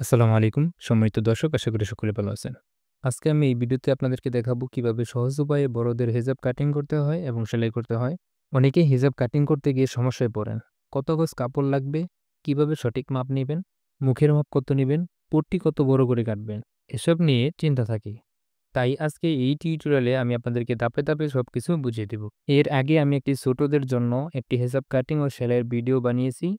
আসসালামু আলাইকুম সম্মানিত দর্শক, আশা করি সকলে ভালো আছেন। আজকে আমি এই ভিডিওতে আপনাদেরকে দেখাবো কিভাবে সহজ উপায়ে বড়দের হিজাব কাটিং করতে হয় এবং সেলাই করতে হয়। অনেকেই হিজাব কাটিং করতে গিয়ে সমস্যায় পড়েন। কত গজ কাপড় লাগবে, কিভাবে সঠিক মাপ নেবেন, মুখের মাপ কত নেবেন, পট্টি কত বড় করে কাটবেন, এসব নিয়ে চিন্তা থাকে। তাই আজকে এই টিউটোরিয়ালে আমি আপনাদেরকে ধাপে ধাপে সবকিছু বুঝিয়ে দেব। এর আগে আমি একটি ছোটদের জন্য একটি হিজাব কাটিং ও সেলাইয়ের ভিডিও বানিয়েছি।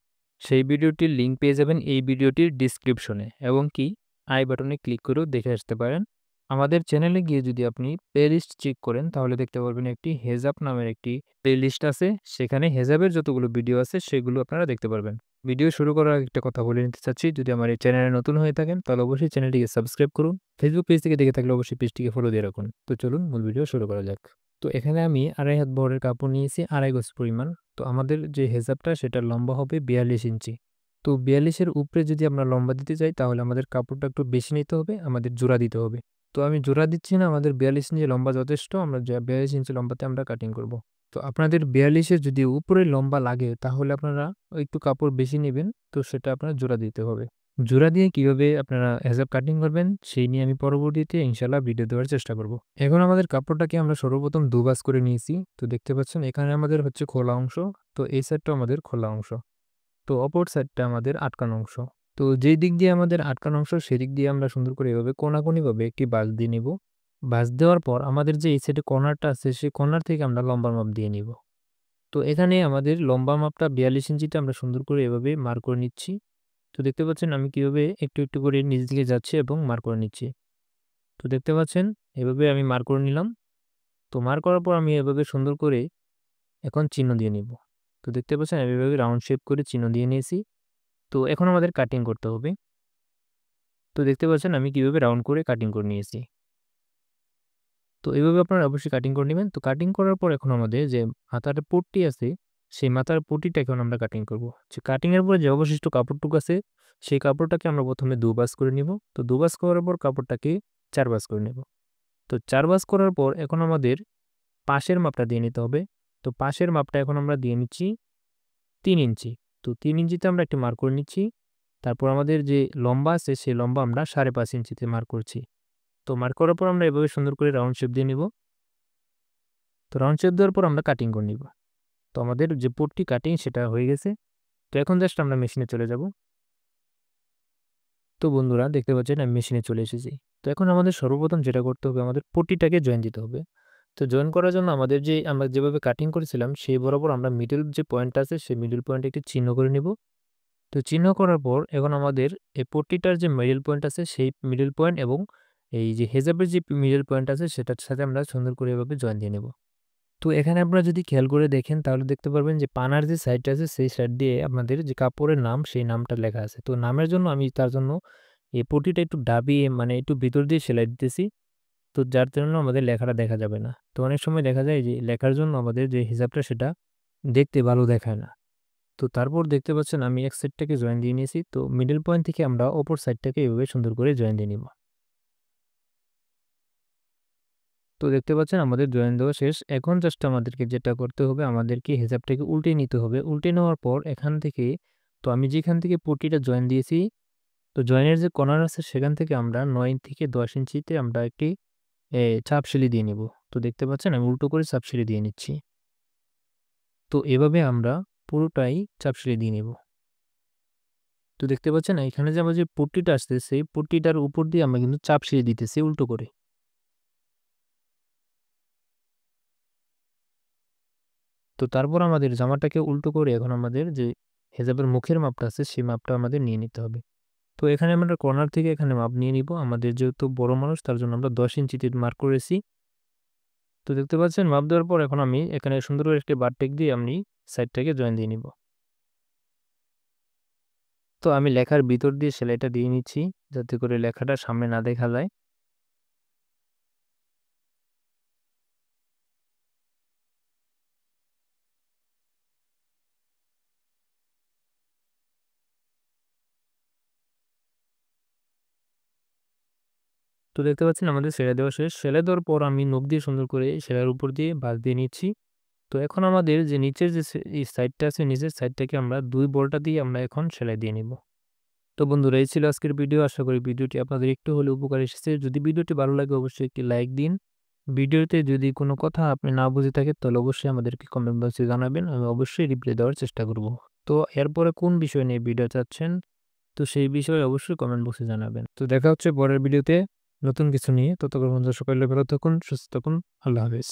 সেই ভিডিওটির লিঙ্ক পেয়ে যাবেন এই ভিডিওটির ডিসক্রিপশনে, এবং কি আই বাটনে ক্লিক করেও দেখে আসতে পারেন। আমাদের চ্যানেলে গিয়ে যদি আপনি প্লেলিস্ট চেক করেন তাহলে দেখতে পারবেন একটি হেজাব নামের একটি প্লেলিস্ট আছে। সেখানে হেজাবের যতগুলো ভিডিও আছে সেগুলো আপনারা দেখতে পারবেন। ভিডিও শুরু করার আগে একটা কথা বলে নিতে চাচ্ছি, যদি আমার এই চ্যানেলে নতুন হয়ে থাকেন তাহলে অবশ্যই চ্যানেলটিকে সাবস্ক্রাইব করুন। ফেসবুক পেজ থেকে দেখে থাকলে অবশ্যই পেজটিকে ফলো দিয়ে রাখুন। তো চলুন মূল ভিডিও শুরু করা যাক। তো এখানে আমি 2.5 হাত বহরের কাপড় নিয়েছি, 2.5 গজ পরিমাণ। তো আমাদের যে হেজাবটা সেটা লম্বা হবে 42 ইঞ্চি। তো 42-এর উপরে যদি আমরা লম্বা দিতে চাই তাহলে আমাদের কাপড়টা একটু বেশি নিতে হবে, আমাদের জোড়া দিতে হবে। তো আমি জোড়া দিচ্ছি না, আমাদের 42 ইঞ্চি লম্বা যথেষ্ট। আমরা 42 ইঞ্চি লম্বাতে আমরা কাটিং করব। তো আপনাদের 42-এর যদি উপরে লম্বা লাগে তাহলে আপনারা একটু কাপড় বেশি নেবেন, তো সেটা আপনার জোড়া দিতে হবে। জোড়া দিয়ে কিভাবে আপনারা হেজাব কাটিং করবেন সেই নিয়ে আমি পরবর্তীতে ইনশাআল্লাহ ভিডিও দেওয়ার চেষ্টা করব। এখন আমাদের কাপড়টাকে আমরা সর্বপ্রথম দুভাজ করে নিয়েছি। তো দেখতে পাচ্ছেন এখানে আমাদের হচ্ছে খোলা অংশ, তো এই সাইডটাও আমাদের খোলা অংশ। তো অপর সাইডটা আমাদের আটকানো অংশ। তো যেই দিক দিয়ে আমাদের আটকানো অংশ সেদিক দিয়ে আমরা সুন্দর করে এভাবে কোনাকুনিভাবে একটি ভাঁজ দিয়ে নিব। ভাঁজ দেওয়ার পর আমাদের যে এই সাইডে কর্নারটা আছে সেই কর্নার থেকে আমরা লম্বার মাপ দিয়ে নিব। তো এখানে আমাদের লম্বা মাপটা 42 ইঞ্চিটা আমরা সুন্দর করে এভাবে মার্ক করে নিচ্ছি। তো দেখতে পাচ্ছেন আমি কিভাবে একটু একটু করে নিচ দিকে যাচ্ছি এবং মার্ক করে নিচ্ছি। তো দেখতে পাচ্ছেন এভাবে আমি মার্ক করে নিলাম। তো মার্ক করার পর আমি এভাবে সুন্দর করে এখন চিহ্ন দিয়ে নিব। তো দেখতে পাচ্ছেন আমি এভাবে রাউন্ড শেপ করে চিহ্ন দিয়ে নিয়েছি। তো এখন আমাদের কাটিং করতে হবে। তো দেখতে পাচ্ছেন আমি কিভাবে রাউন্ড করে কাটিং করে নিয়েছি। তো এভাবে আপনারা অবশ্যই কাটিং করে নিবেন। তো কাটিং করার পর এখন আমাদের যে মাথার পট্টি আছে, সেই মাথার পট্টিটা এখন আমরা কাটিং করব। যে কাটিং এর পরে যে অবশিষ্ট কাপড়টুকু আছে, সেই কাপড়টাকে আমরা প্রথমে ২ ভাঁজ করে নিব। তো ২ ভাঁজ করার পর কাপড়টাকে ৪ ভাঁজ করে নেব। তো ৪ ভাঁজ করার পর এখন আমাদের পাশের মাপটা দিয়ে নিতে হবে। তো পাশের মাপটা এখন আমরা দিয়ে নিচ্ছি ৩ ইঞ্চি। তো ৩ ইঞ্চিতে আমরা একটি মার্ক করে নিচ্ছি। তারপর আমাদের যে লম্বা আছে সেই লম্বা আমরা ৫.৫ ইঞ্চিতে মার্ক করছি। তো মার্ক করার পর আমরা এভাবে সুন্দর করে রাউন্ড শেপ দিয়ে নিব। তো রাউন্ড শেপ দেওয়ার পর আমরা কাটিং করে নিব। তো আমাদের যে পট্টি কাটিং সেটা হয়ে গেছে। তো এখন জাস্ট আমরা মেশিনে চলে যাব। তো বন্ধুরা দেখতে পাচ্ছেন আমি মেশিনে চলে এসেছি। তো এখন আমাদের সর্বপ্রথম যেটা করতে হবে, আমাদের পট্টিটাকে জয়েন দিতে হবে। তো জয়েন করার জন্য আমাদের যে আমরা যেভাবে কাটিং করেছিলাম সেই বরাবর আমরা মিডল যে পয়েন্টটা আছে সেই মিডল পয়েন্টে একটি চিহ্ন করে নিব। তো চিহ্ন করার পর এখন আমাদের এই পট্টিটার যে মিডল পয়েন্ট আছে সেই মিডল পয়েন্ট এবং এই যে হেজাবের যে মিডল পয়েন্ট আছে সেটার সাথে আমরা সুন্দর করে এভাবে জয়েন দিয়ে নেব। তো এখানে আপনারা যদি খেয়াল করে দেখেন তাহলে দেখতে পারবেন যে পানার যে সাইডটা আছে সেই সাইড দিয়ে আপনাদের যে কাপড়ের নাম সেই নামটা লেখা আছে। তো নামের জন্য আমি তার জন্য এই পট্টিটা একটু ডাবিয়ে মানে একটু ভিতর দিয়ে সেলাই দিতেছি। তো যার জন্য আমাদের লেখাটা দেখা যাবে না। তো অনেক সময় দেখা যায় যে লেখার জন্য আমাদের যে হিসাবটা সেটা দেখতে ভালো দেখায় না। তো তারপর দেখতে পাচ্ছেন আমি এক সাইডটাকে জয়েন দিয়ে নিয়েছি। তো মিডল পয়েন্ট থেকে আমরা অপর সাইডটাকে এভাবে সুন্দর করে জয়েন দিয়ে নিব। তো দেখতে পাচ্ছেন আমাদের জয়েন দেওয়া শেষ। এখন জাস্ট আমাদেরকে যেটা করতে হবে, আমাদেরকে হিসাবটাকে উল্টে নিতে হবে। উল্টে নেওয়ার পর এখান থেকে তো আমি যেখান থেকে পট্টিটা জয়েন দিয়েছি, তো জয়েনের যে কর্নার আছে সেখান থেকে আমরা ৯ থেকে ১০ ইঞ্চিতে আমরা একটি চাপ সেলাই দিয়ে নিব। তো দেখতে পাচ্ছেন আমি উল্টো করে চাপ সেলাই দিয়ে নিচ্ছি। তো এভাবে আমরা পুরোটাই চাপ সেলাই দিয়ে নিব। তো দেখতে পাচ্ছেন এখানে যে আমার যে পট্টিটা আসছে সেই পট্টিটার উপর দিয়ে আমরা কিন্তু চাপ সেলাই দিতেছি উল্টো করে। তো তারপর আমাদের জামাটাকে উল্টো করে এখন আমাদের যে হেজাবের মুখের মাপটা আছে সেই মাপটা আমাদের নিয়ে নিতে হবে। তো এখানে আমরা কর্নার থেকে এখানে মাপ নিয়ে নিব। আমাদের যেহেতু বড় মানুষ তার জন্য আমরা ১০ ইঞ্চিতে মার্ক করেছি। তো দেখতে পাচ্ছেন মাপ দেওয়ার পর এখন আমি এখানে সুন্দর করে একটি বারটেক দিয়ে আমি সাইডটাকে জয়েন দিয়ে নিব। তো আমি লেখার ভিতর দিয়ে সেলাইটা দিয়ে নিচ্ছি যাতে করে লেখাটা সামনে না দেখা যায়। তো দেখতে পাচ্ছেন আমাদের সেলাই দেওয়া শেষ। সেলাই দেওয়ার পর আমি নখ দিয়ে সুন্দর করে সেলাইয়ের উপর দিয়ে ভাঁজ দিয়ে নিচ্ছি। তো এখন আমাদের যে নিচের যে এই সাইডটা আছে নিচের সাইডটাকে আমরা ২ বলটা দিয়ে আমরা এখন সেলাই দিয়ে নিব। তো তো বন্ধুরা এই ছিল আজকের ভিডিও। আশা করি ভিডিওটি আপনাদের একটু হলেও উপকার এসেছে। যদি ভিডিওটি ভালো লাগে অবশ্যই একটি লাইক দিন। ভিডিওতে যদি কোনো কথা আপনি না বুঝে থাকেন তাহলে অবশ্যই আমাদেরকে কমেন্ট বক্সে জানাবেন। আমি অবশ্যই রিপ্লাই দেওয়ার চেষ্টা করব। তো এরপরে কোন বিষয় নিয়ে ভিডিও চাচ্ছেন? তো সেই বিষয়ে অবশ্যই কমেন্ট বক্সে জানাবেন। তো দেখা হচ্ছে পরের ভিডিওতে নতুন কিছু নিয়ে। ততক্ষণ পর্যন্ত সকলে ভালো থাকুন, সুস্থ থাকুন। আল্লাহ হাফেজ।